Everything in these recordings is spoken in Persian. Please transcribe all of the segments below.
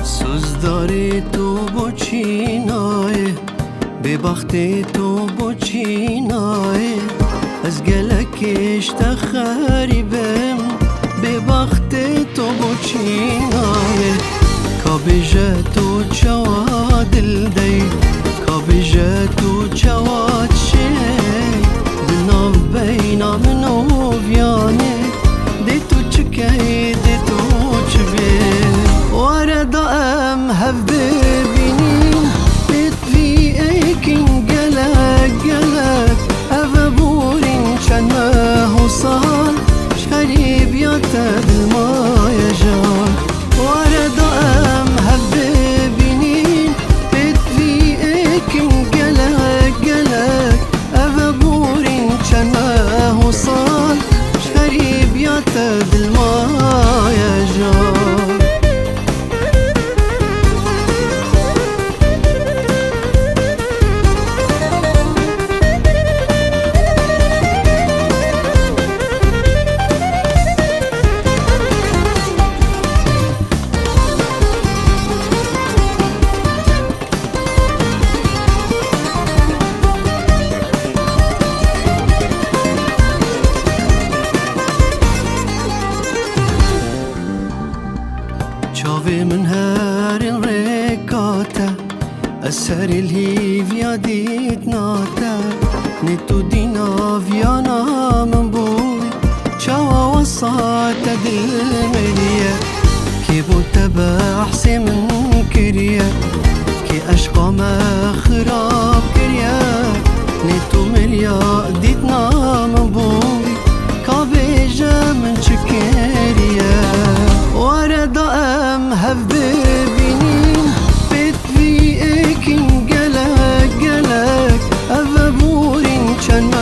سوزداری تو بچینای ببختی تو بچینای از گلکش تخریبم ببختی تو بچینای کابیجه تو چوا دل دی کابیجه تو چوا چی دناو بینا منو بیانه دی تو چکی دی تو چبی وردا ام هف ببینین بیت وی ایکین گلک گلک او بورین چند حسان شریب یاد بالمای جان وردا ام هف ببینین بیت وی ایکین گلک گلک او بورین چند حسان شریب یاد بالمای جان چاوی من هر الرکاته اثر الهیویا دید ناته نتو دینا ویانا من بوی چاوا وسط دل ملیه کی بوته بحثی من کریه کی اشقام خراب کریه نتو مریا دیدنا من بوی کابیجه من چکریه وردا ام هف ببینین بیت وی ایکین گلک گلک او بورین چند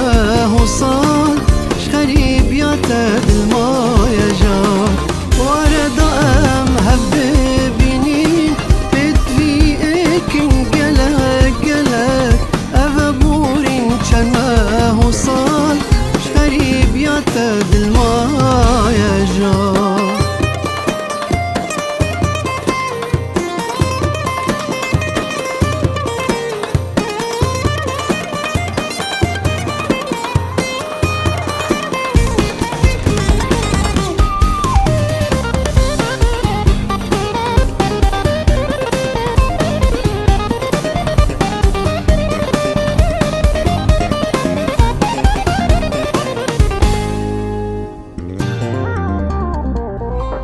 حسان شریب یاد بالمای جان وردا ام هف ببینین بیت وی ایکین گلک گلک او بورین چند حسان شریب یاد بالمای جان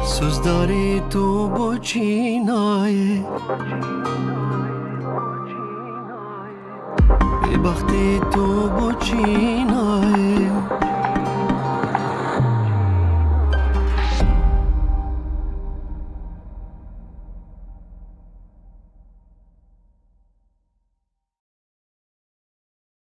سوزداری تو بچینای ببختی تو بچینای